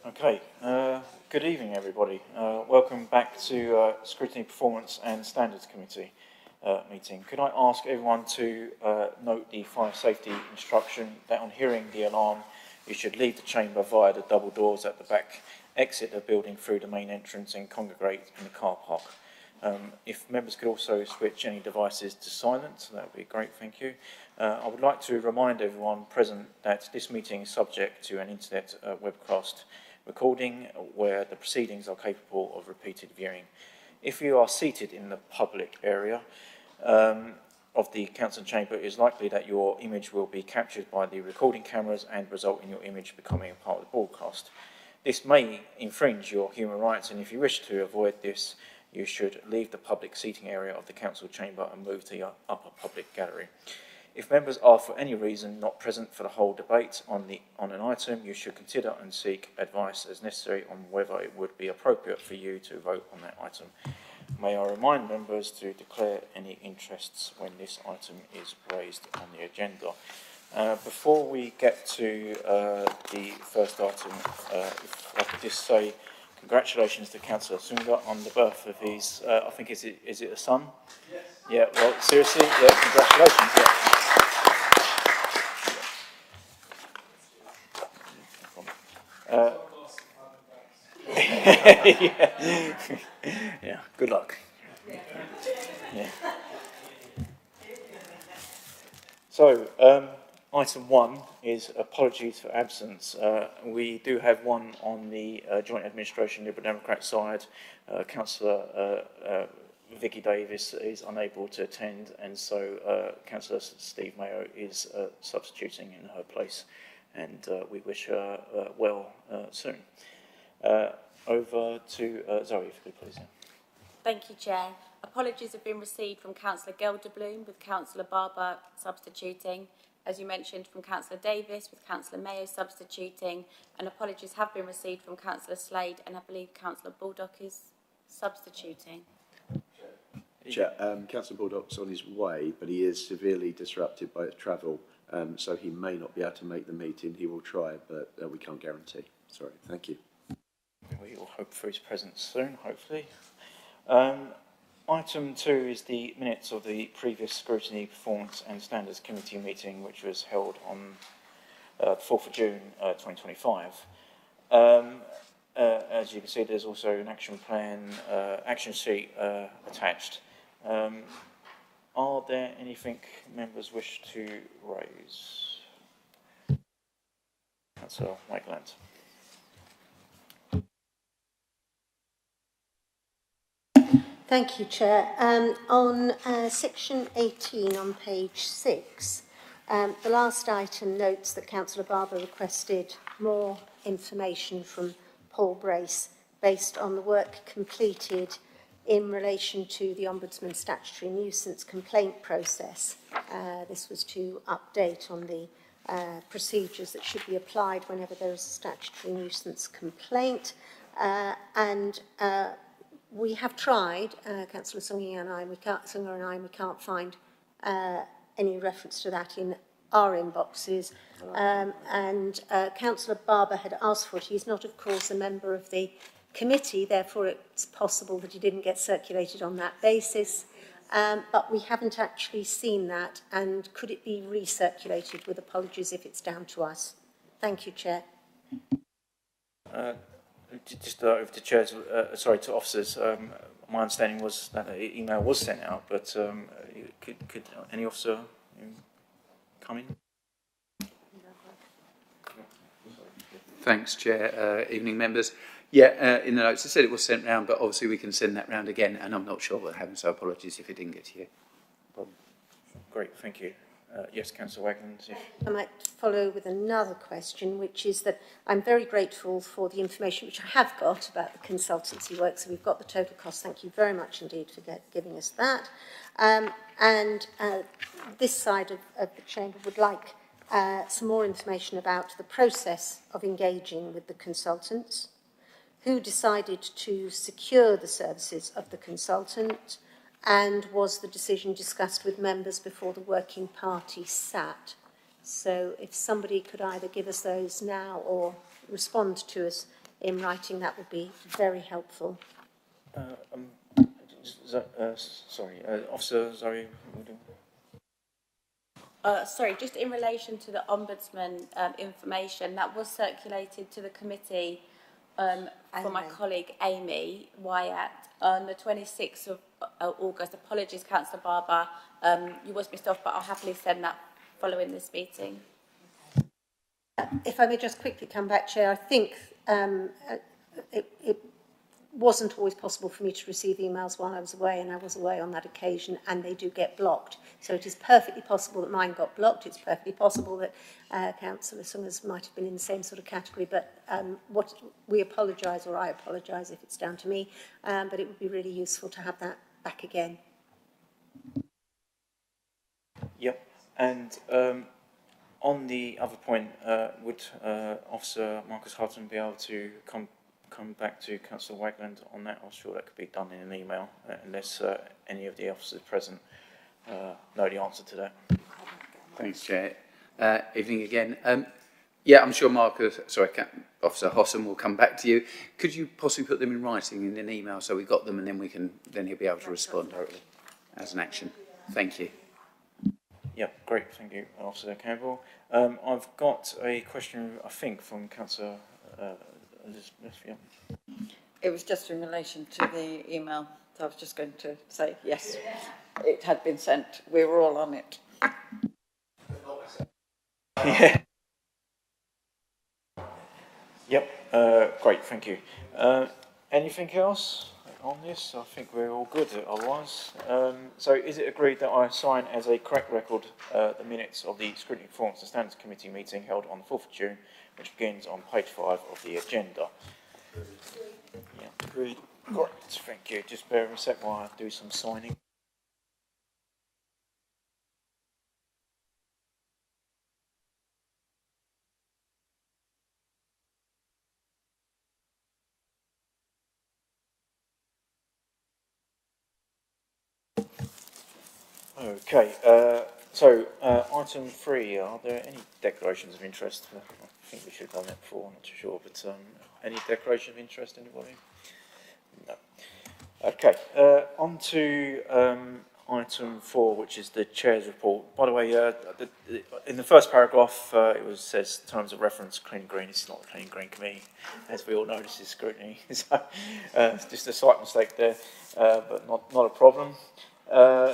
Okay, good evening everybody. Welcome back to Scrutiny Performance and Standards Committee meeting. Could I ask everyone to note the fire safety instruction that on hearing the alarm you should leave the chamber via the double doors at the back, exit the building through the main entrance and congregate in the car park. If members could also switch any devices to silent, that would be great, thank you. I would like to remind everyone present that this meeting is subject to an internet webcast recording where the proceedings are capable of repeated viewing. If you are seated in the public area of the council chamber, it is likely that your image will be captured by the recording cameras and result in your image becoming a part of the broadcast. This may infringe your human rights, and if you wish to avoid this, you should leave the public seating area of the council chamber and move to the upper public gallery. If members are for any reason not present for the whole debate on an item, you should consider and seek advice as necessary on whether it would be appropriate for you to vote on that item. May I remind members to declare any interests when this item is raised on the agenda. Before we get to the first item, if I could just say congratulations to Councillor Sunga on the birth of his, I think, is it a son? Yes. Yeah, well, seriously, yeah, congratulations. Yeah. Yeah. Yeah, good luck. Yeah. So, item 1 is apologies for absence. We do have one on the Joint Administration Liberal Democrat side. Councillor Vicky Davis is unable to attend, and so Councillor Steve Mayo is substituting in her place, and we wish her well soon. Over to Zoe, if you could please. Thank you, Chair. Apologies have been received from Councillor Gelderbloom, with Councillor Barber substituting, as you mentioned, from Councillor Davis, with Councillor Mayo substituting, and apologies have been received from Councillor Slade, and I believe Councillor Baldock is substituting. Chair, Councillor Baldock's on his way, but he is severely disrupted by his travel, so he may not be able to make the meeting. He will try, but we can't guarantee. Sorry, thank you. We will hope for his presence soon, hopefully. Item 2 is the minutes of the previous Scrutiny, Performance and Standards Committee meeting, which was held on 4th of June 2025. As you can see, there's also an action plan, action sheet attached. Are there anything members wish to raise? Councillor Wakeland. Thank you, Chair. On section 18 on page 6, the last item notes that Councillor Barber requested more information from Paul Brace based on the work completed in relation to the Ombudsman statutory nuisance complaint process. This was to update on the procedures that should be applied whenever there is a statutory nuisance complaint. We have tried, Councillor Sunga and I, we can't find any reference to that in our inboxes. Councillor Barber had asked for it. He's not, of course, a member of the committee, therefore it's possible that he didn't get circulated on that basis. But we haven't actually seen that, and could it be recirculated, with apologies if it's down to us. Thank you, Chair. Just over to chairs, to officers. My understanding was that an email was sent out, but could any officer come in? Thanks, Chair. Evening, members. Yeah, in the notes it said it was sent round, but obviously we can send that round again, and I'm not sure what happened, so apologies if it didn't get to you. Great, thank you. Yes, Councillor Wagner. I might follow with another question, which is that I'm very grateful for the information which I have got about the consultancy work. So we've got the total cost. Thank you very much indeed for giving us that. This side of the chamber would like some more information about the process of engaging with the consultants, who decided to secure the services of the consultant, and was the decision discussed with members before the working party sat. So if somebody could either give us those now or respond to us in writing, that would be very helpful. Sorry, Officer Zoe. Sorry, just in relation to the Ombudsman information, that was circulated to the committee from my colleague Amy Wyatt on the 26th of August. Apologies, Councillor Barber, you was missed off, but I'll happily send that following this meeting. If I may just quickly come back, Chair, I think it wasn't always possible for me to receive emails while I was away, and I was away on that occasion, and they do get blocked. So it is perfectly possible that mine got blocked. It's perfectly possible that Councillor Sungers might have been in the same sort of category, but what we apologise, or I apologise if it's down to me, but it would be really useful to have that back again. Yep, and on the other point, would Officer Marcus Hutton be able to come back to Councillor Wagland on that? I'm sure that could be done in an email, unless any of the officers present know the answer to that. Thanks, Chair. Evening again. Yeah, I'm sure Officer Hossam will come back to you. Could you possibly put them in writing in an email so we got them, and then he'll be able to respond directly as an action. Thank you. Yeah, great. Thank you, Officer Campbell. I've got a question, I think, from Councillor Elizabeth. Yeah. It was just in relation to the email. So I was just going to say, yes, it had been sent. We were all on it. Yeah. Yep. Great. Thank you. Anything else on this? I think we're all good otherwise. So is it agreed that I sign as a correct record the minutes of the Scrutiny, Performance and Standards Committee meeting held on the 4th of June, which begins on page 5 of the agenda? Yeah, agreed. Great, thank you. Just bear with me a sec while I do some signing. Okay, so item 3, are there any declarations of interest? I think we should have done that before, I'm not too sure, but any declaration of interest, anybody? No. Okay, on to item 4, which is the Chair's report. By the way, in the first paragraph, it says terms of reference, clean green. It's not the clean green committee. As we all know, this is scrutiny. So, it's just a slight mistake there, but not a problem.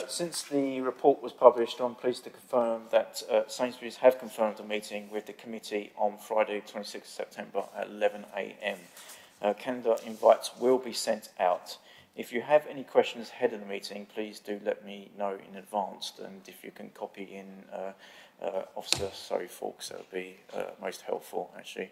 Since the report was published, I'm pleased to confirm that Sainsbury's have confirmed a meeting with the committee on Friday, 26th September at 11 a.m. Calendar invites will be sent out. If you have any questions ahead of the meeting, please do let me know in advance, and if you can copy in Officer Fawkes, that would be most helpful, actually.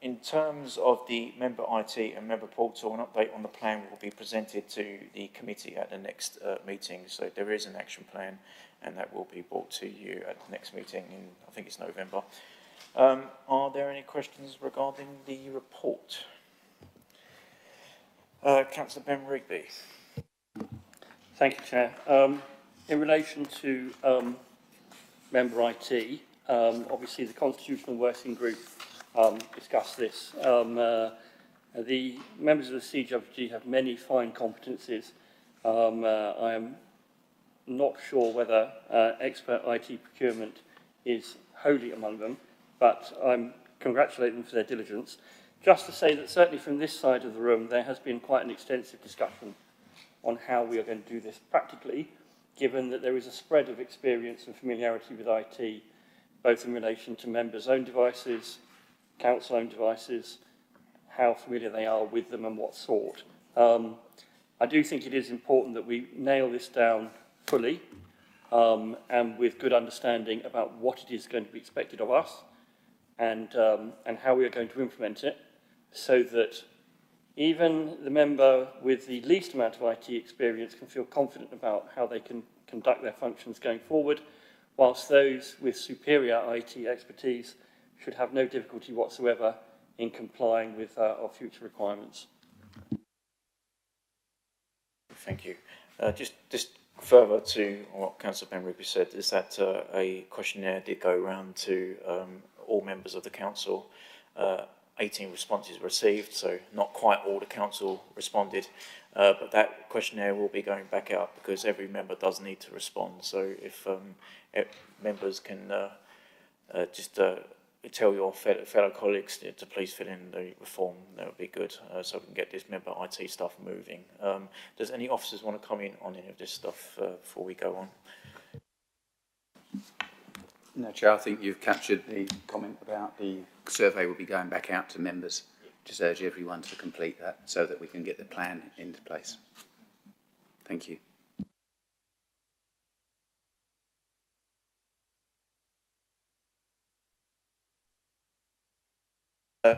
In terms of the member IT and member portal, an update on the plan will be presented to the committee at the next meeting. So there is an action plan, and that will be brought to you at the next meeting in, I think it's November. Are there any questions regarding the report? Councillor Ben Rigby. Thank you, Chair. In relation to member IT, obviously the Constitutional Working Group discussed this. The members of the CWG have many fine competencies. I am not sure whether expert IT procurement is wholly among them, but I'm congratulating them for their diligence. Just to say that certainly from this side of the room, there has been quite an extensive discussion on how we are going to do this practically, given that there is a spread of experience and familiarity with IT, both in relation to members' own devices, council-owned devices, how familiar they are with them and what sort. I do think it is important that we nail this down fully and with good understanding about what it is going to be expected of us and how we are going to implement it, so that even the member with the least amount of IT experience can feel confident about how they can conduct their functions going forward, whilst those with superior IT expertise should have no difficulty whatsoever in complying with our future requirements. Thank you. Just further to what Councillor Ben Rigby said, is that a questionnaire did go around to all members of the council 18 responses received, so not quite all the council responded. But that questionnaire will be going back out because every member does need to respond. So if members can just tell your fellow colleagues to please fill in the form, that would be good, so we can get this member IT stuff moving. Does any officers want to come in on any of this stuff before we go on? No, Chair, I think you've captured the comment about the survey will be going back out to members. Just urge everyone to complete that so that we can get the plan into place. Thank you.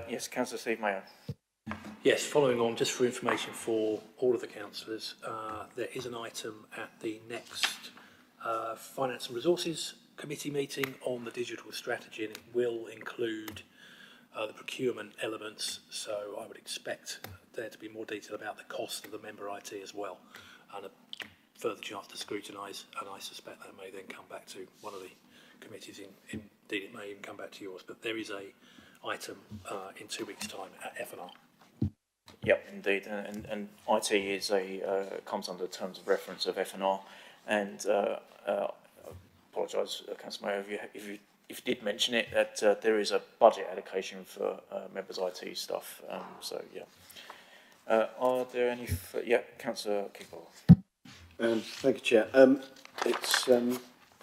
Yes, Councillor Steve Mayo. Yes, following on, just for information for all of the councillors, there is an item at the next Finance and Resources Committee meeting on the digital strategy, and it will include the procurement elements, so I would expect there to be more detail about the cost of the member IT as well, and a further chance to scrutinise, and I suspect that may then come back to one of the committees, indeed it may even come back to yours, but there is a item in 2 weeks' time at F&R. Yep, indeed, and IT is comes under the terms of reference of F&R, and apologise, Councillor Mayo, if you did mention it, that there is a budget allocation for members' IT stuff. So yeah, are there any? Yeah, Councillor Kickball. Thank you, Chair. It's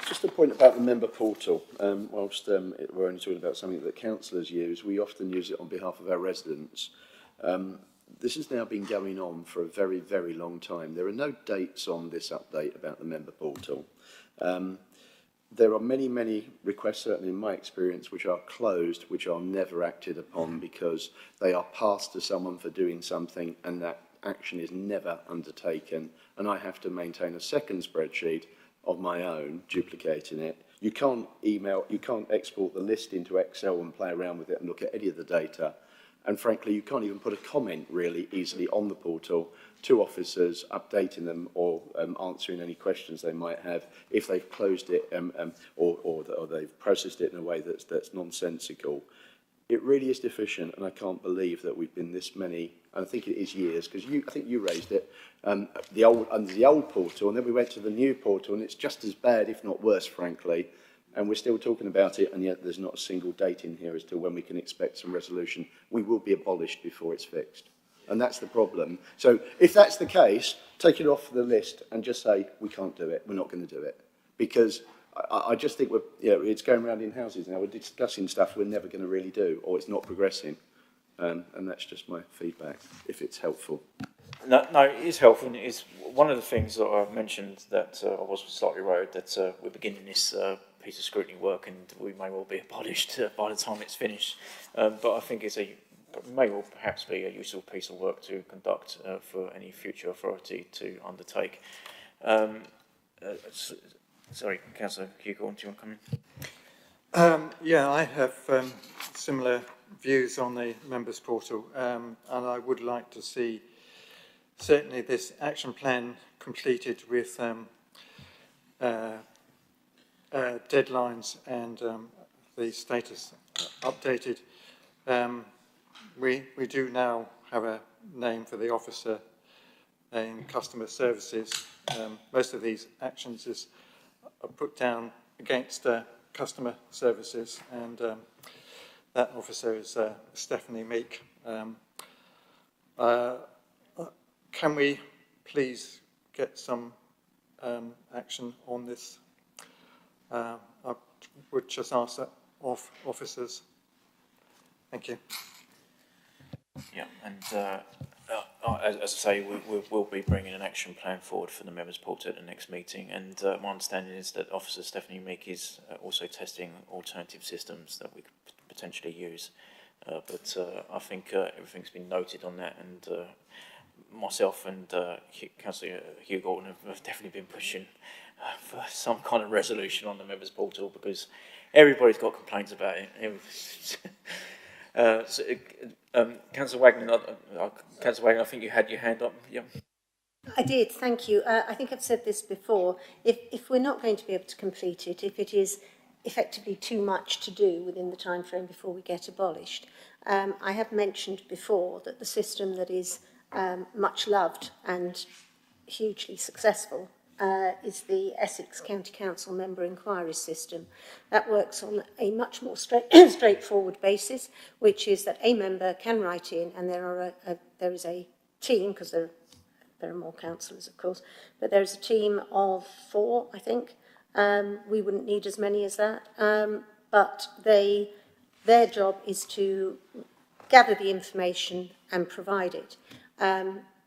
just a point about the member portal. Whilst we're only talking about something that councillors use, we often use it on behalf of our residents. This has now been going on for a very, very long time. There are no dates on this update about the member portal. There are many, many requests, certainly in my experience, which are closed, which are never acted upon because they are passed to someone for doing something and that action is never undertaken. And I have to maintain a second spreadsheet of my own, duplicating it. You can't export the list into Excel and play around with it and look at any of the data. And frankly, you can't even put a comment really easily on the portal to officers, updating them or answering any questions they might have if they've closed it or they've processed it in a way that's nonsensical. It really is deficient, and I can't believe that we've been this many. And I think it is years because I think you raised it under the old portal, and then we went to the new portal, and it's just as bad, if not worse, frankly. And we're still talking about it, and yet there's not a single date in here as to when we can expect some resolution. We will be abolished before it's fixed. And that's the problem. So if that's the case, take it off the list and just say, we can't do it, we're not going to do it. Because I just think it's going around in houses now, we're discussing stuff we're never going to really do, or it's not progressing. And that's just my feedback, if it's helpful. No, it is helpful, and it is one of the things that I mentioned that I was slightly worried that we're beginning this piece of scrutiny work and we may well be abolished by the time it's finished. But I think may well perhaps be a useful piece of work to conduct for any future authority to undertake. Sorry, Councillor Hugo, do you want to come in? Yeah, I have similar views on the members' portal, and I would like to see certainly this action plan completed with deadlines and the status updated. We do now have a name for the officer in customer services. Most of these actions are put down against customer services, and that officer is Stephanie Meek. Can we please get some action on this? I would just ask that of officers. Thank you. Yeah, and as I say, we'll be bringing an action plan forward for the members' portal at the next meeting, and my understanding is that Officer Stephanie Meek is also testing alternative systems that we could potentially use. But I think everything's been noted on that, and myself and Councillor Hugh Gordon have definitely been pushing for some kind of resolution on the members' portal because everybody's got complaints about it. Councillor Wagner, I think you had your hand up. Yeah. I did, thank you. I think I've said this before. If we're not going to be able to complete it, if it is effectively too much to do within the time frame before we get abolished. I have mentioned before that the system that is much loved and hugely successful is the Essex County Council member inquiry system. That works on a much more straightforward basis, which is that a member can write in, and there is a team, because there are more councillors, of course, but there's a team of 4, I think. We wouldn't need as many as that, but their job is to gather the information and provide it.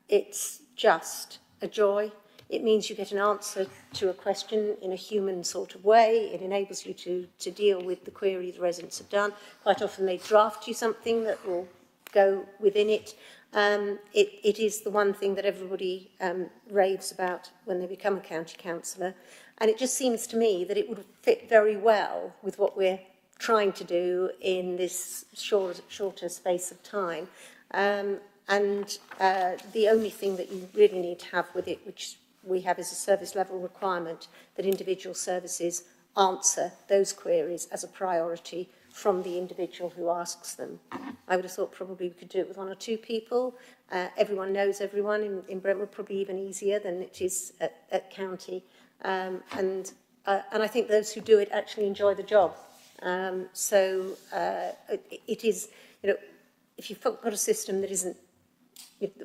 It's just a joy. It means you get an answer to a question in a human sort of way. It enables you to deal with the query the residents have done. Quite often they draft you something that will go within it. It is the one thing that everybody raves about when they become a county councillor. And it just seems to me that it would fit very well with what we're trying to do in this shorter space of time. The only thing that you really need to have with it, which we have as a service level requirement, that individual services answer those queries as a priority from the individual who asks them. I would have thought probably we could do it with 1 or 2 people. Everyone knows everyone in Brentwood, probably even easier than it is at county. And I think those who do it actually enjoy the job. It is, you know, if you've got a system that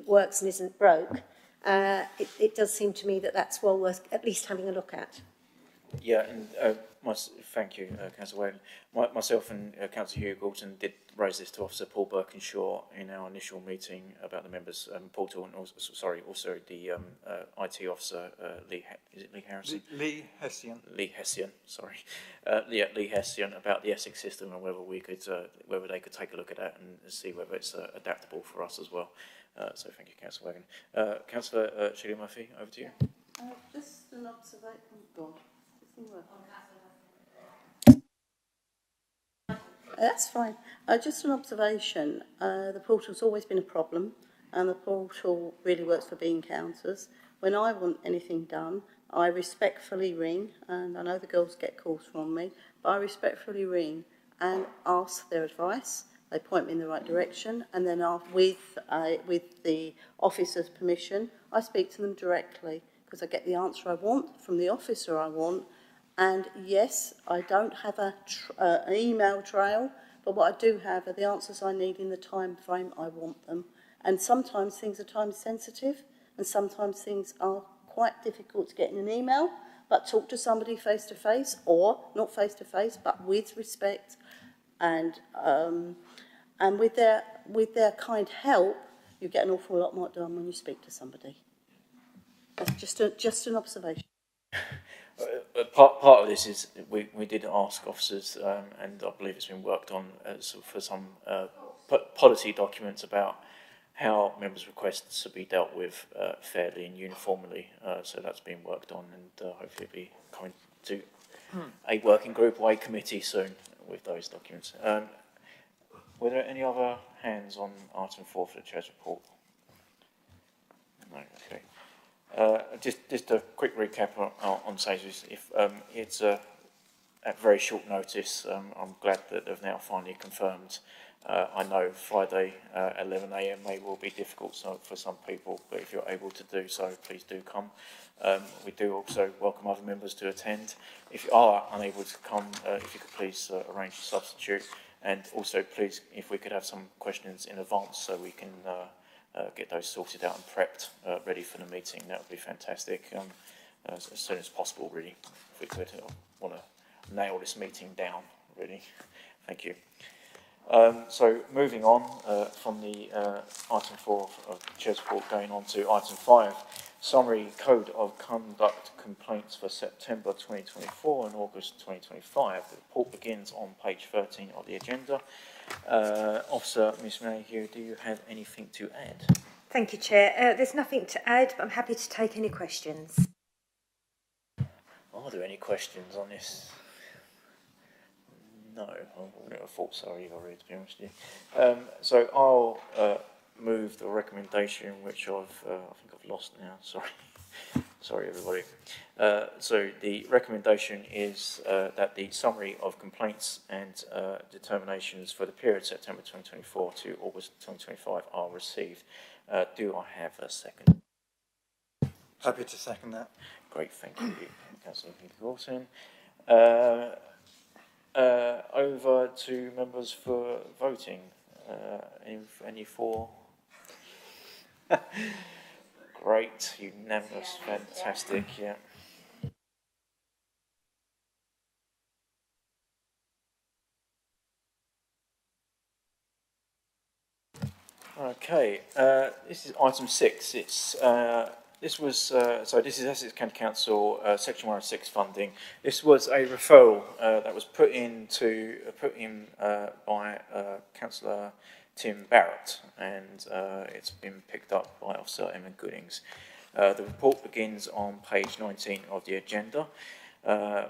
works and isn't broke, it does seem to me that that's well worth at least having a look at. Yeah, and thank you, Councillor Whalen. Myself and Councillor Hugh Galton did raise this to Officer Paul Birkinshaw in our initial meeting about the members' portal, and also the IT officer, Lee Harrison? Lee Hessian. Lee Hessian, sorry. Lee Hessian, about the Essex system and whether we could, whether they could take a look at that and see whether it's adaptable for us as well. So thank you, Councillor Wagon. Councillor Sheila Murphy, over to you. Just an observation. God. That's fine. Just an observation. The portal's always been a problem, and the portal really works for bean counters. When I want anything done, I respectfully ring, and I know the girls get calls from me, but I respectfully ring and ask their advice. They point me in the right direction, and then with the officer's permission, I speak to them directly, because I get the answer I want from the officer I want. And yes, I don't have an email trail, but what I do have are the answers I need in the time frame I want them. And sometimes things are time sensitive, and sometimes things are quite difficult to get in an email, but talk to somebody face to face, or not face to face, but with respect, and with their kind help, you get an awful lot more done when you speak to somebody. That's just an observation. Part of this is we did ask officers, and I believe it's been worked on for some policy documents about how members' requests should be dealt with fairly and uniformly. So that's being worked on, and hopefully it'll be coming to a working group or a committee soon with those documents. Were there any other hands on item 4 for the Chair's report? No, okay. Just a quick recap on Sainsbury's. If it's at very short notice, I'm glad that they've now finally confirmed. I know Friday 11 a.m. may well be difficult for some people, but if you're able to do so, please do come. We do also welcome other members to attend. If you are unable to come, if you could please arrange a substitute, and also please, if we could have some questions in advance so we can get those sorted out and prepped, ready for the meeting, that would be fantastic. As soon as possible, really, if we could. I want to nail this meeting down, really. Thank you. So moving on from the item 4 of the Chair's report, going on to item 5, summary code of conduct complaints for September 2024 and August 2025. The report begins on page 13 of the agenda. Officer Ms. Mayhew, do you have anything to add? Thank you, Chair. There's nothing to add, but I'm happy to take any questions. Are there any questions on this? No, I wouldn't have thought so either, really, to be honest with you. So I'll move the recommendation, which I think I've lost now, sorry. Sorry, everybody. So the recommendation is that the summary of complaints and determinations for the period September 2024 to August 2025 are received. Do I have a second? Happy to second that. Great, thank you, Councillor Gorton. Over to members for voting. Any for? Great, unanimous, fantastic, yeah. Okay, this is item 6. This is Essex County Council Section 106 funding. This was a referral that was put in by Councillor Tim Barrett, and it's been picked up by Officer Emma Goodings. The report begins on page 19 of the agenda.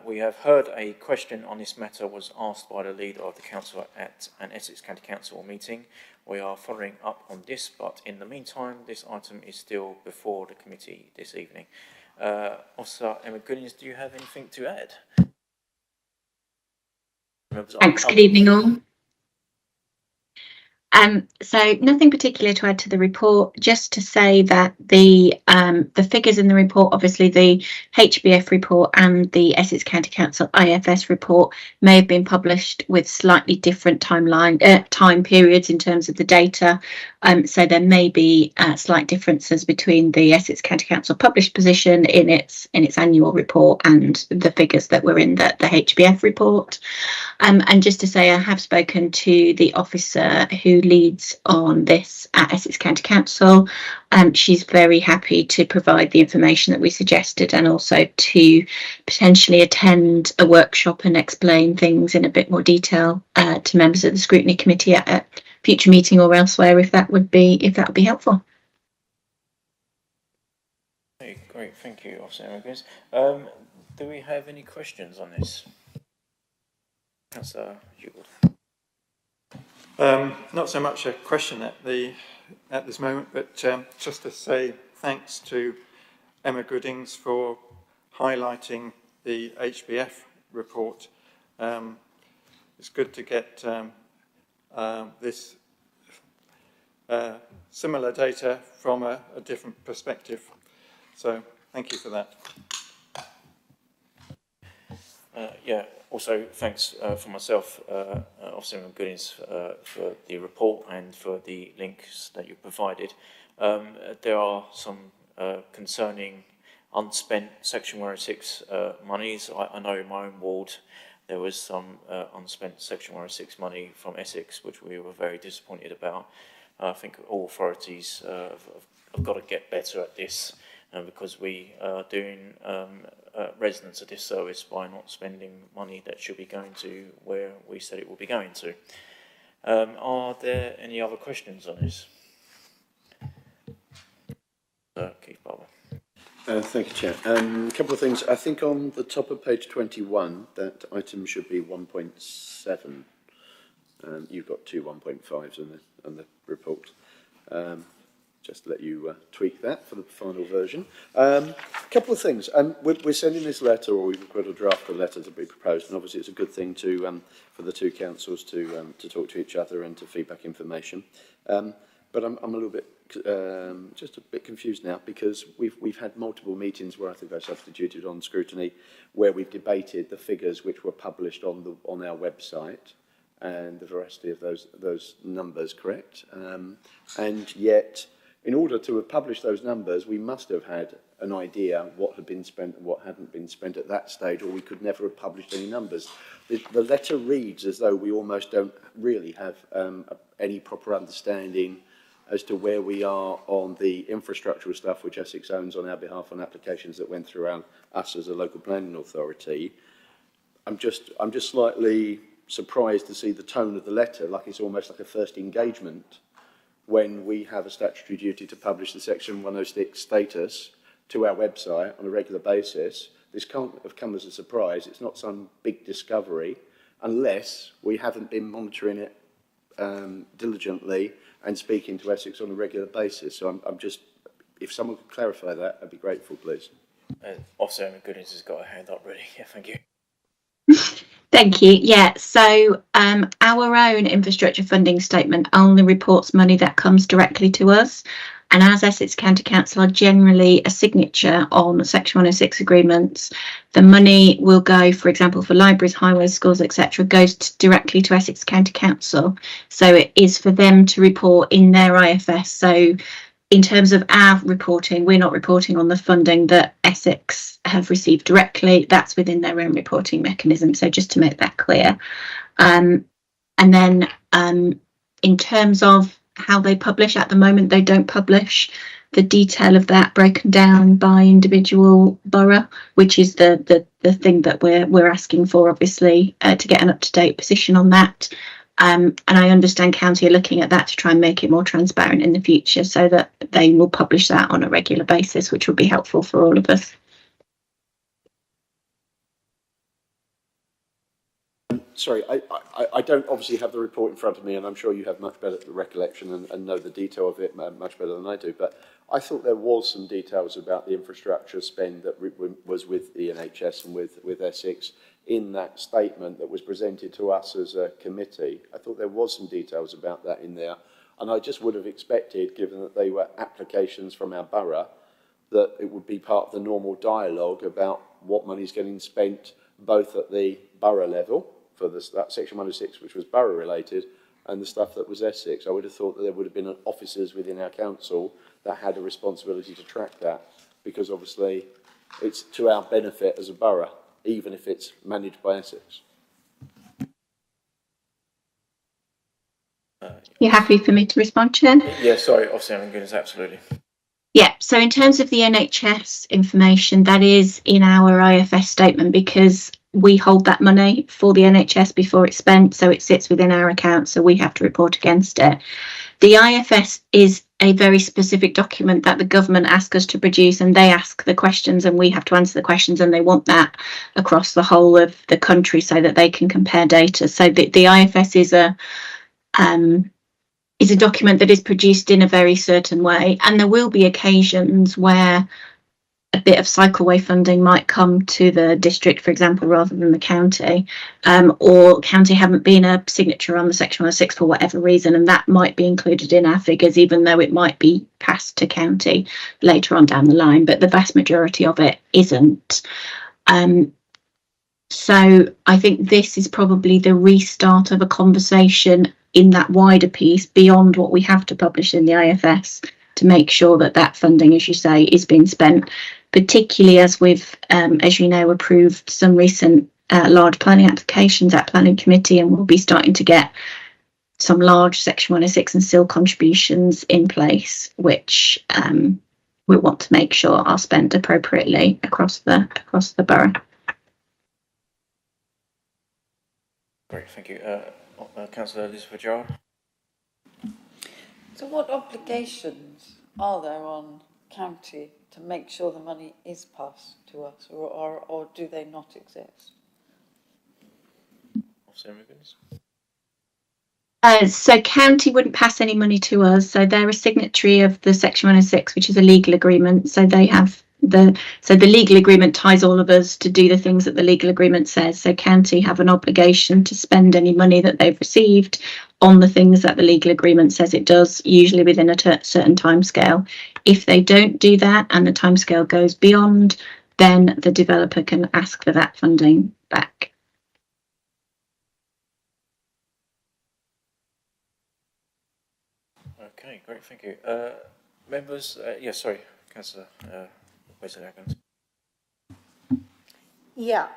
We have heard a question on this matter was asked by the leader of the council at an Essex County Council meeting. We are following up on this, but in the meantime, this item is still before the committee this evening. Officer Emma Goodings, do you have anything to add? Thanks, good evening all. So nothing particular to add to the report, just to say that the figures in the report, obviously the HBF report and the Essex County Council IFS report may have been published with slightly different time periods in terms of the data. So there may be slight differences between the Essex County Council published position in its annual report and the figures that were in the HBF report. And just to say, I have spoken to the officer who leads on this at Essex County Council. She's very happy to provide the information that we suggested and also to potentially attend a workshop and explain things in a bit more detail to members of the Scrutiny Committee at a future meeting or elsewhere, if that would be helpful. Okay, great, thank you, Officer Emma. Do we have any questions on this? Councillor Heward. Not so much a question at this moment, but just to say thanks to Emma Goodings for highlighting the HBF report. It's good to get this similar data from a different perspective. So thank you for that. Yeah, also thanks for myself, Officer Goodings, for the report and for the links that you provided. There are some concerning unspent Section 106 monies. I know in my own ward there was some unspent Section 106 money from Essex, which we were very disappointed about. I think all authorities have got to get better at this, because we are doing residents a disservice by not spending money that should be going to where we said it will be going to. Are there any other questions on this? Keith Barber. Thank you, Chair. A couple of things. I think on the top of page 21, that item should be 1.7. You've got two 1.5s on the report. Just to let you tweak that for the final version. A couple of things. We're sending this letter, or we've got a draft of the letter to be proposed, and obviously it's a good thing to for the two councils to talk to each other and to feedback information. But I'm a little bit just a bit confused now, because we've had multiple meetings where I think I substituted on Scrutiny, where we've debated the figures which were published on our website and the veracity of those numbers, correct? And yet, in order to have published those numbers, we must have had an idea what had been spent and what hadn't been spent at that stage, or we could never have published any numbers. The letter reads as though we almost don't really have any proper understanding as to where we are on the infrastructural stuff which Essex owns on our behalf on applications that went through us as a local planning authority. I'm just slightly surprised to see the tone of the letter, like it's almost like a first engagement, when we have a statutory duty to publish the Section 106 status to our website on a regular basis. This can't have come as a surprise. It's not some big discovery, unless we haven't been monitoring it diligently and speaking to Essex on a regular basis. So I'm just if someone could clarify that, I'd be grateful, please. Officer Emma Goodings has got her hand up ready. Yeah, thank you. Thank you. Yeah, so our own infrastructure funding statement only reports money that comes directly to us. And as Essex County Council are generally a signature on Section 106 agreements, the money will go, for example, for libraries, highways, schools, etc., goes directly to Essex County Council. So it is for them to report in their IFS. So in terms of our reporting, we're not reporting on the funding that Essex have received directly. That's within their own reporting mechanism. So just to make that clear. And then in terms of how they publish, at the moment, they don't publish the detail of that broken down by individual borough, which is the thing that we're asking for, obviously, to get an up-to-date position on that. And I understand County are looking at that to try and make it more transparent in the future so that they will publish that on a regular basis, which will be helpful for all of us. Sorry, I don't obviously have the report in front of me, and I'm sure you have much better recollection and know the detail of it much better than I do, but I thought there was some details about the infrastructure spend that was with the NHS and with Essex in that statement that was presented to us as a committee. I thought there was some details about that in there, and I just would have expected, given that they were applications from our borough, that it would be part of the normal dialogue about what money is getting spent both at the borough level for that Section 106, which was borough related, and the stuff that was Essex. I would have thought that there would have been officers within our council that had a responsibility to track that, because obviously it's to our benefit as a borough, even if it's managed by Essex. You happy for me to respond, Chair? Yeah, sorry, Officer Emma Goodings, absolutely. Yeah, so in terms of the NHS information, that is in our IFS statement because we hold that money for the NHS before it's spent, so it sits within our account, so we have to report against it. The IFS is a very specific document that the government asks us to produce, and they ask the questions and we have to answer the questions, and they want that across the whole of the country so that they can compare data. So the IFS is a document that is produced in a very certain way, and there will be occasions where a bit of cycleway funding might come to the district, for example, rather than the county, or county haven't been a signature on the Section 106 for whatever reason, and that might be included in our figures, even though it might be passed to county later on down the line, but the vast majority of it isn't. So I think this is probably the restart of a conversation in that wider piece beyond what we have to publish in the IFS to make sure that that funding, as you say, is being spent, particularly as we've, as you know, approved some recent large planning applications at planning committee, and we'll be starting to get some large Section 106 and SIL contributions in place, which we want to make sure are spent appropriately across the borough. Great, thank you. Councillor Elizabeth Gerard. So what obligations are there on county to make sure the money is passed to us, or do they not exist? Officer Emma Goodings. So county wouldn't pass any money to us, so they're a signatory of the Section 106, which is a legal agreement, so they have the legal agreement ties all of us to do the things that the legal agreement says. So county have an obligation to spend any money that they've received on the things that the legal agreement says it does, usually within a certain timescale. If they don't do that and the timescale goes beyond, then the developer can ask for that funding back. Okay, great, thank you. Members, yes, sorry, Councillor Wesley-Atkins. Yeah,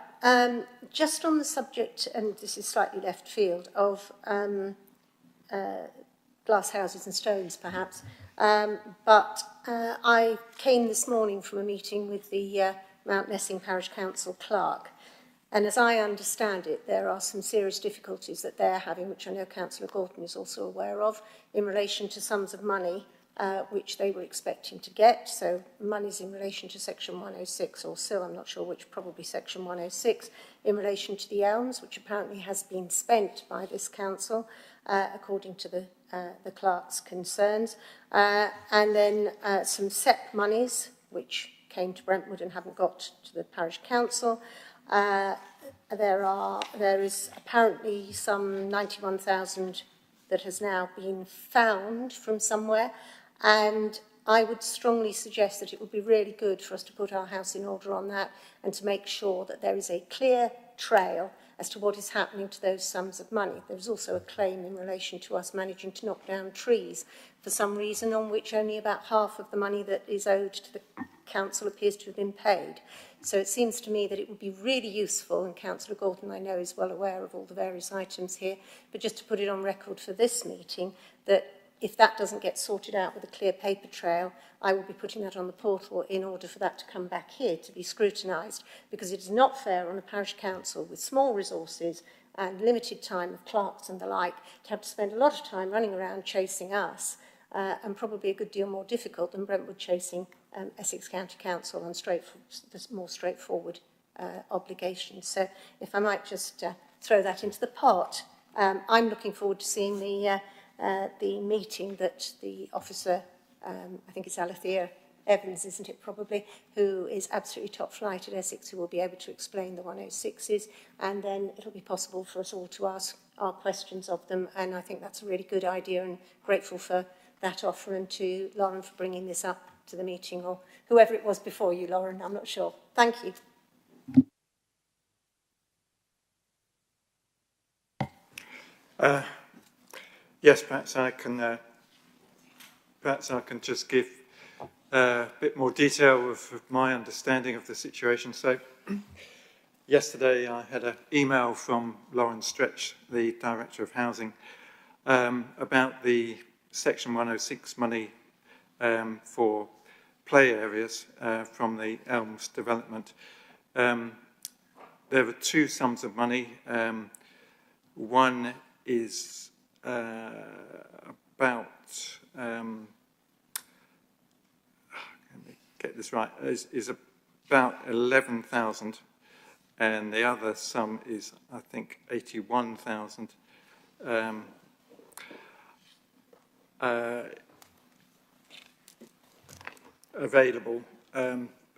just on the subject, and this is slightly left field, of glass houses and stones, perhaps, but I came this morning from a meeting with the Mount Messing Parish Council clerk, and as I understand it, there are some serious difficulties that they're having, which I know Councillor Gorton is also aware of, in relation to sums of money which they were expecting to get. So monies in relation to Section 106 or SIL, I'm not sure which, probably Section 106, in relation to the elms, which apparently has been spent by this council, according to the the clerk's concerns. And then some SEP monies, which came to Brentwood and haven't got to the parish council. There is apparently some 91,000 that has now been found from somewhere, and I would strongly suggest that it would be really good for us to put our house in order on that and to make sure that there is a clear trail as to what is happening to those sums of money. There's also a claim in relation to us managing to knock down trees for some reason on which only about half of the money that is owed to the council appears to have been paid. So it seems to me that it would be really useful, and Councillor Gordon, I know, is well aware of all the various items here, but just to put it on record for this meeting, that if that doesn't get sorted out with a clear paper trail, I will be putting that on the portal in order for that to come back here to be scrutinised, because it is not fair on a parish council with small resources and limited time of clerks and the like to have to spend a lot of time running around chasing us, and probably a good deal more difficult than Brentwood chasing Essex County Council on the more straightforward obligations. So if I might just throw that into the pot, I'm looking forward to seeing the meeting that the officer, I think it's Alethea Evans, isn't it probably, who is absolutely top flight at Essex, who will be able to explain the 106s, and then it'll be possible for us all to ask our questions of them, and I think that's a really good idea, and grateful for that offer, and to Lauren for bringing this up to the meeting, or whoever it was before you, Lauren, I'm not sure. Thank you. Yes, perhaps I can just give a bit more detail of my understanding of the situation. So yesterday I had an email from Lauren Stretch, the Director of Housing, about the Section 106 money for play areas from the Elms development. There are two sums of money. One is about, let me get this right, is about 11,000, and the other sum is, I think, 81,000. Available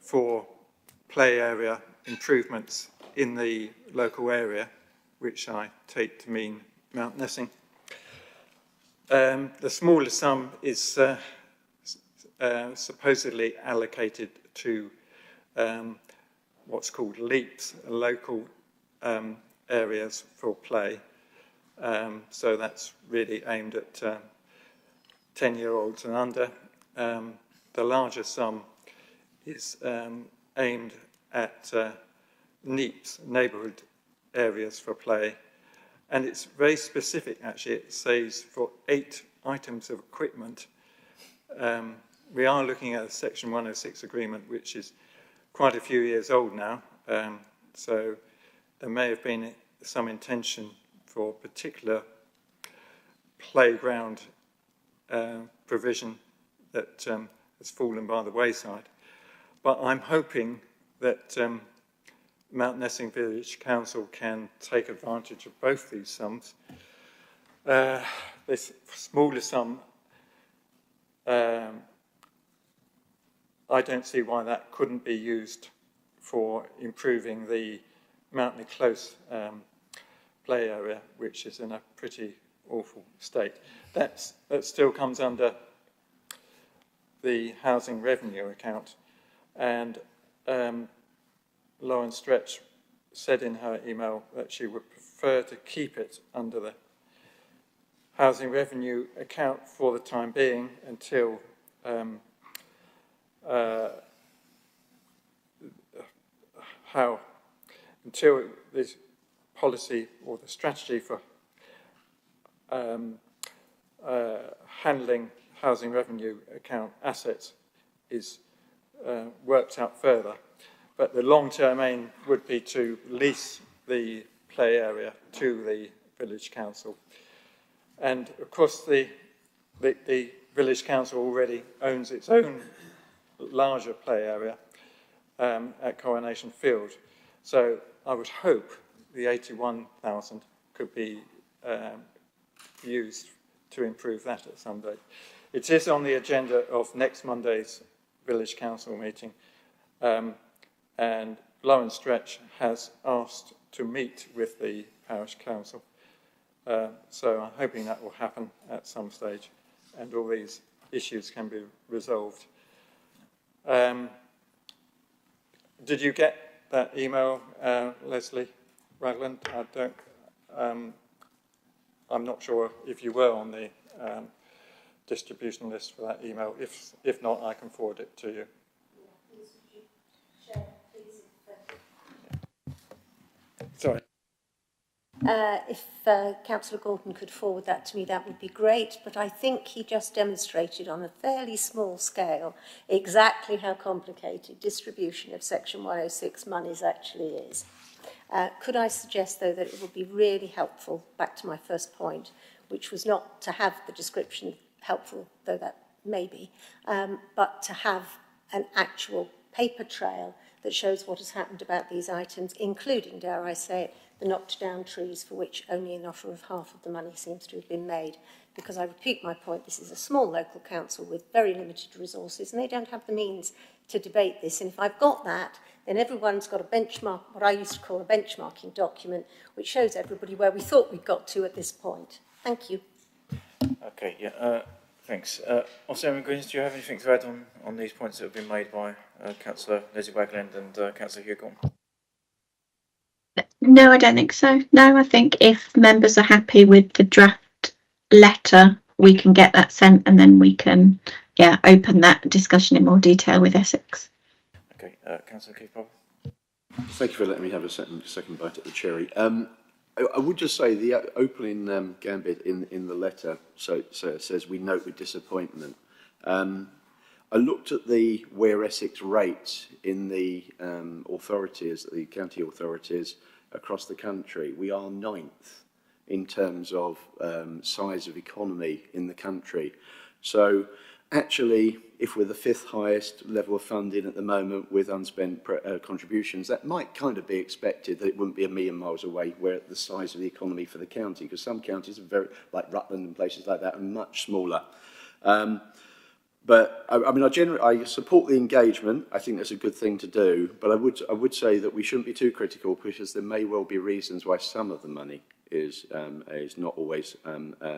for play area improvements in the local area, which I take to mean Mount Nessing. The smaller sum is supposedly allocated to what's called LEAPs, local areas for play. So that's really aimed at 10-year-olds and under. The larger sum is aimed at NEEPs, neighbourhood areas for play. And it's very specific, actually. It says for 8 items of equipment. We are looking at a Section 106 agreement, which is quite a few years old now. So there may have been some intention for particular playground provision that has fallen by the wayside. But I'm hoping that Mount Nessing Village Council can take advantage of both these sums. This smaller sum, I don't see why that couldn't be used for improving the Mountain Close play area, which is in a pretty awful state. That still comes under the housing revenue account, and Lauren Stretch said in her email that she would prefer to keep it under the housing revenue account for the time being until this policy or the strategy for handling housing revenue account assets is worked out further. But the long-term aim would be to lease the play area to the village council. And of course the village council already owns its own larger play area at Coronation Field. So I would hope the 81,000 could be used to improve that at some date. It is on the agenda of next Monday's Village Council meeting, and Lauren Stretch has asked to meet with the Parish Council. So I'm hoping that will happen at some stage and all these issues can be resolved. Did you get that email, Leslie Ragland? I'm not sure if you were on the distribution list for that email. If not, I can forward it to you. Sorry. If Councillor Gordon could forward that to me, that would be great. But I think he just demonstrated on a fairly small scale exactly how complicated distribution of Section 106 monies actually is. Could I suggest, though, that it would be really helpful, back to my first point, which was not to have the description, helpful though that may be, but to have an actual paper trail that shows what has happened about these items, including, dare I say it, the knocked down trees for which only an offer of half of the money seems to have been made. Because I repeat my point, this is a small local council with very limited resources and they don't have the means to debate this. And if I've got that, then everyone's got a benchmark, what I used to call a benchmarking document, which shows everybody where we thought we'd got to at this point. Thank you. Okay, yeah, thanks. Also, Greens, do you have anything to add on these points that have been made by Councillor Leslie Wagland and Councillor Hugh Gordon? No, I don't think so. No, I think if members are happy with the draft letter, we can get that sent and then we can, open that discussion in more detail with Essex. Okay, Councillor Keith-Barber. Thank you for letting me have a second bite at the cherry. I would just say the opening gambit in the letter, so it says, we note with disappointment. I looked at the Where Essex rates in the authorities, the county authorities across the country. We are 9th in terms of size of economy in the country. So actually, if we're the 5th highest level of funding at the moment with unspent contributions, that might kind of be expected that it wouldn't be a million miles away where the size of the economy for the county, because some counties are very, like Rutland and places like that, are much smaller. But I mean, I support the engagement. I think that's a good thing to do. But I would say that we shouldn't be too critical because there may well be reasons why some of the money is not always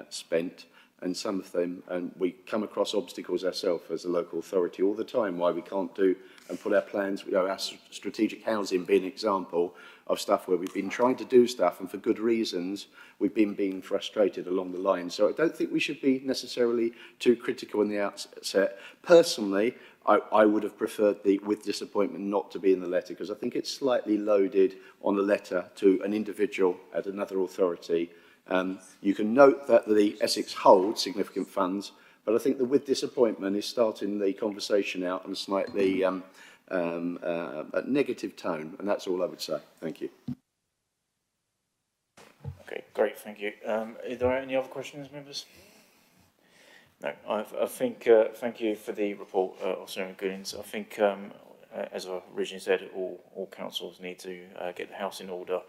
spent, and some of them, and we come across obstacles ourselves as a local authority all the time. Why we can't do and put our plans. Our strategic housing being an example of stuff where we've been trying to do stuff, and for good reasons we've been being frustrated along the line. So I don't think we should be necessarily too critical in the outset. Personally, I would have preferred the with disappointment not to be in the letter, because I think it's slightly loaded on the letter to an individual at another authority. You can note that the Essex holds significant funds, but I think the with disappointment is starting the conversation out on a slightly a negative tone, and that's all I would say. Thank you. Okay, great, thank you. Are there any other questions, members? No, I think, thank you for the report, Officer Goodins. I think, as I originally said, all councils need to get the house in order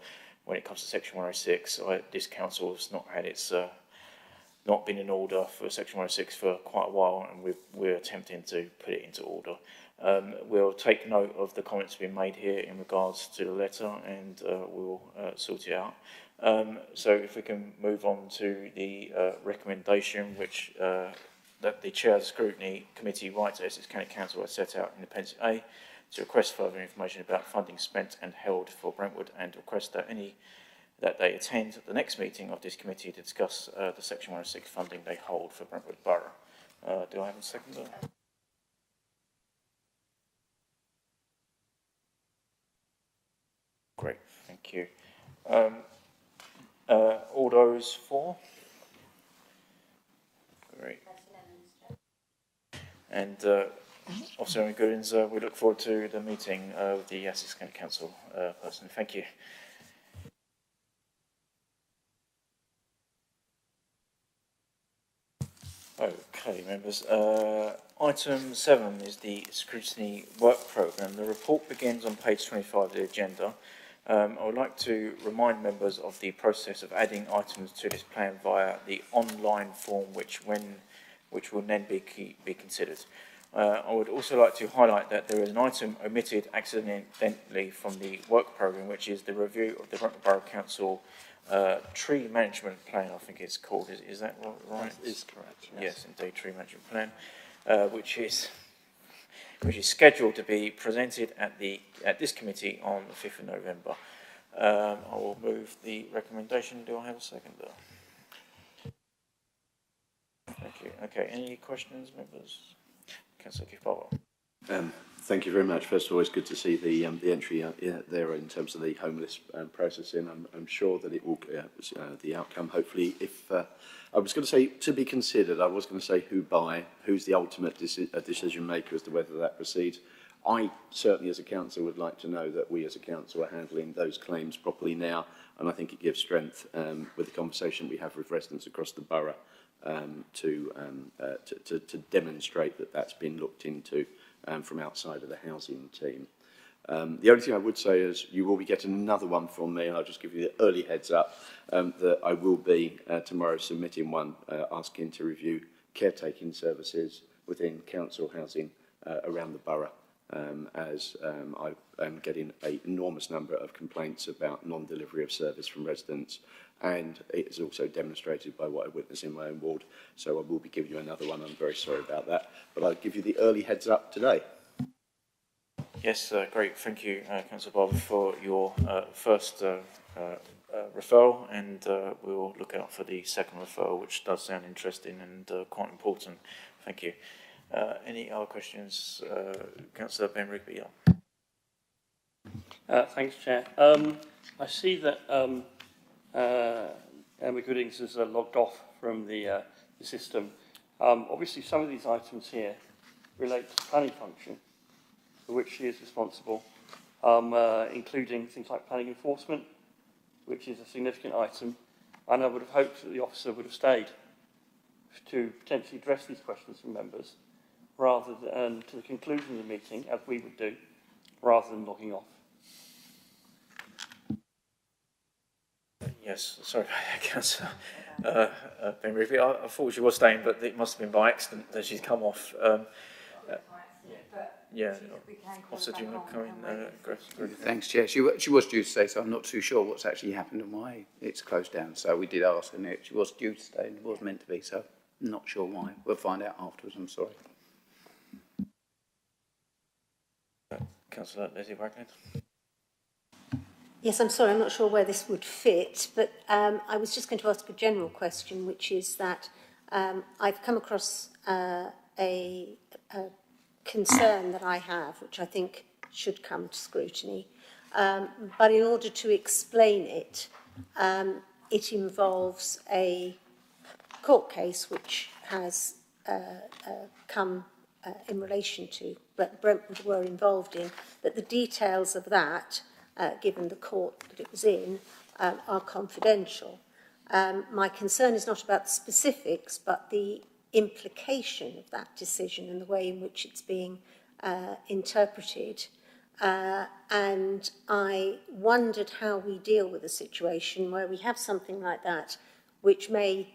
when it comes to Section 106. This council has not had its, not been in order for Section 106 for quite a while, and we're attempting to put it into order. We'll take note of the comments being made here in regards to the letter, and we'll sort it out. So if we can move on to the recommendation, which that the Chair of the Scrutiny Committee writes to Essex County Council as set out in Appendix A to request further information about funding spent and held for Brentwood, and request that they attend the next meeting of this committee to discuss the Section 106 funding they hold for Brentwood Borough. Do I have a seconder? Great, thank you. All those for? Great. And Officer Goodins, we look forward to the meeting with the Essex County Council person. Thank you. Okay, members. Item 7 is the Scrutiny Work Programme. The report begins on page 25 of the agenda. I would like to remind members of the process of adding items to this plan via the online form, which will then be considered. I would also like to highlight that there is an item omitted accidentally from the work programme, which is the review of the Brentwood Borough Council tree management plan, I think it's called. Is that right? That is correct. Yes, indeed, tree management plan, which is scheduled to be presented at this committee on the 5th of November. I will move the recommendation. Do I have a second there? Thank you. Okay, any questions, members? Councillor Keith-Barwell. Thank you very much. First of all, it's good to see the entry there in terms of the homeless processing. I'm sure that it will the outcome. Hopefully, if I was going to say to be considered, I was going to say who's the ultimate decision maker as to whether that proceeds. I certainly, as a council, would like to know that we as a council are handling those claims properly now, and I think it gives strength with the conversation we have with residents across the borough to demonstrate that that's been looked into from outside of the housing team. The only thing I would say is you will be getting another one from me, and I'll just give you the early heads up that I will be tomorrow submitting one asking to review caretaking services within council housing around the borough, as I am getting an enormous number of complaints about non-delivery of service from residents, and it is also demonstrated by what I witnessed in my own ward. So I will be giving you another one. I'm very sorry about that, but I'll give you the early heads up today. Yes, great. Thank you, Councillor Barber, for your first referral, and we will look out for the second referral, which does sound interesting and quite important. Thank you. Any other questions? Councillor Ben Rigby. Thanks, Chair. I see that Emma Goodings has logged off from the system. Obviously, some of these items here relate to the planning function, for which she is responsible, including things like planning enforcement, which is a significant item, and I would have hoped that the officer would have stayed to potentially address these questions from members, rather than to the conclusion of the meeting, as we would do, rather than logging off. Yes, sorry about that, Councillor Ben Rigby. I thought she was staying, but it must have been by accident that she's come off. Yeah, Officer, do you want to come in? Thanks, Chair. She was due to stay, so I'm not too sure what's actually happened and why it's closed down. So we did ask, and she was due to stay and it was meant to be, so I'm not sure why. We'll find out afterwards, I'm sorry. Councillor Leslie Wagner. Yes, I'm sorry, I'm not sure where this would fit, but I was just going to ask a general question, which is that I've come across a concern that I have, which I think should come to scrutiny. But in order to explain it, it involves a court case which has come in relation to Brentwood were involved in, but the details of that, given the court that it was in, are confidential. My concern is not about the specifics, but the implication of that decision and the way in which it's being interpreted. And I wondered how we deal with a situation where we have something like that, which may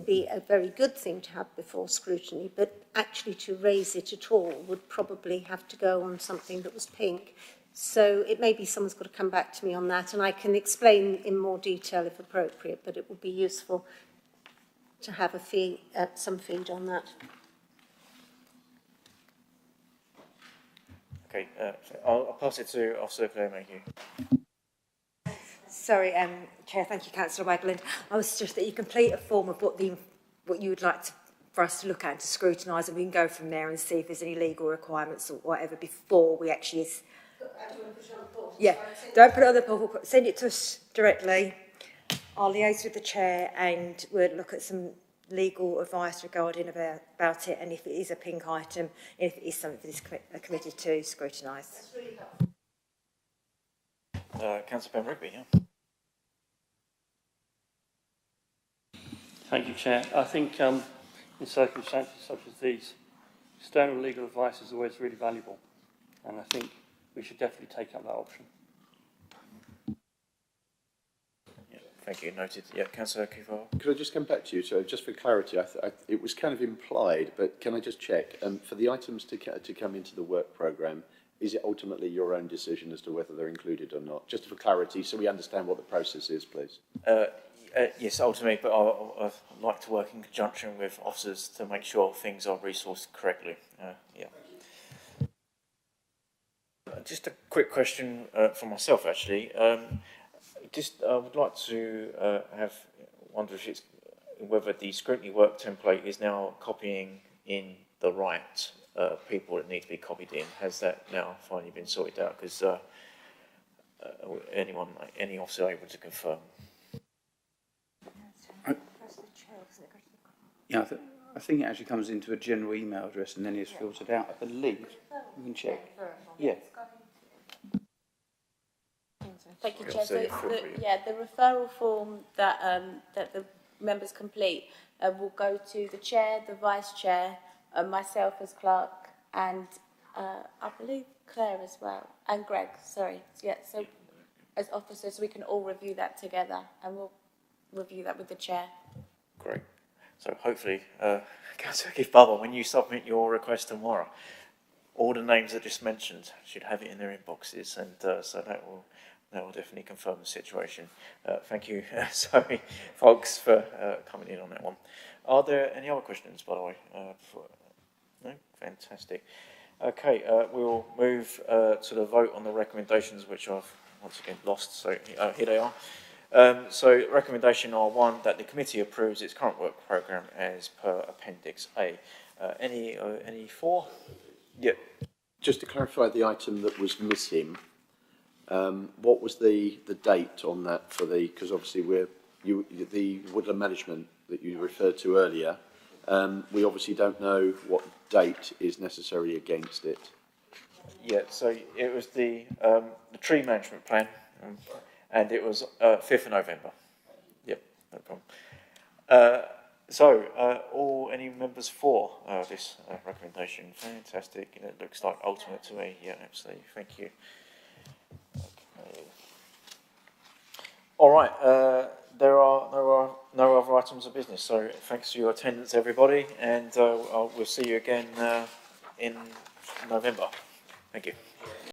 be a very good thing to have before scrutiny, but actually to raise it at all would probably have to go on something that was pink. So it may be someone's got to come back to me on that, and I can explain in more detail if appropriate, but it would be useful to have some feed on that. Okay, I'll pass it to Officer Clare. Sorry, Chair, thank you, Councillor Wagland. I would suggest that you complete a form of what you would like for us to look at and to scrutinise, and we can go from there and see if there's any legal requirements or whatever before we actually... Yeah, don't put it on the portal, send it to us directly. I'll liaise with the Chair and we'll look at some legal advice regarding about it, and if it is a pink item, if it is something for this committee to scrutinise. Councillor Ben Rigby, yeah. Thank you, Chair. I think in circumstances such as these, external legal advice is always really valuable, and I think we should definitely take up that option. thank you. Noted. Yeah, Councillor Kefauver. Could I just come back to you? So just for clarity, it was kind of implied, but can I just check? For the items to come into the work programme, is it ultimately your own decision as to whether they're included or not? Just for clarity, so we understand what the process is, please. Yes, ultimately, but I'd like to work in conjunction with officers to make sure things are resourced correctly. Yeah. Just a quick question for myself, actually. I would like to wonder if it's whether the scrutiny work template is now copying in the right people that need to be copied in. Has that now finally been sorted out? Because any officer able to confirm? Yeah, I think it actually comes into a general email address and then it's filtered out. I believe. You can check. Yeah. Thank you, Chair. So the referral form that that the members complete will go to the Chair, the Vice Chair, myself as clerk, and I believe Claire as well, and Greg. Sorry. Yeah. So as officers, we can all review that together, and we'll review that with the Chair. Great. So hopefully, Councillor Kefauver, when you submit your request tomorrow, all the names that just mentioned should have it in their inboxes, and so that will definitely confirm the situation. Thank you, sorry, folks, for coming in on that one. Are there any other questions, by the way? No? Fantastic. Okay, we'll move to the vote on the recommendations, which I've once again lost, so here they are. So recommendation R1, that the committee approves its current work programme as per Appendix A. Any for? Yep. Just to clarify the item that was missing, what was the date on that for the, because obviously the woodland management that you referred to earlier, we obviously don't know what date is necessary against it. Yeah, so it was the tree management plan, and it was 5th of November. Yep, no problem. Any members for this recommendation? Fantastic. It looks like ultimate to me. Yeah, absolutely. Thank you. Okay. All right. There are no other items of business. So thanks for your attendance, everybody, and we'll see you again in November. Thank you.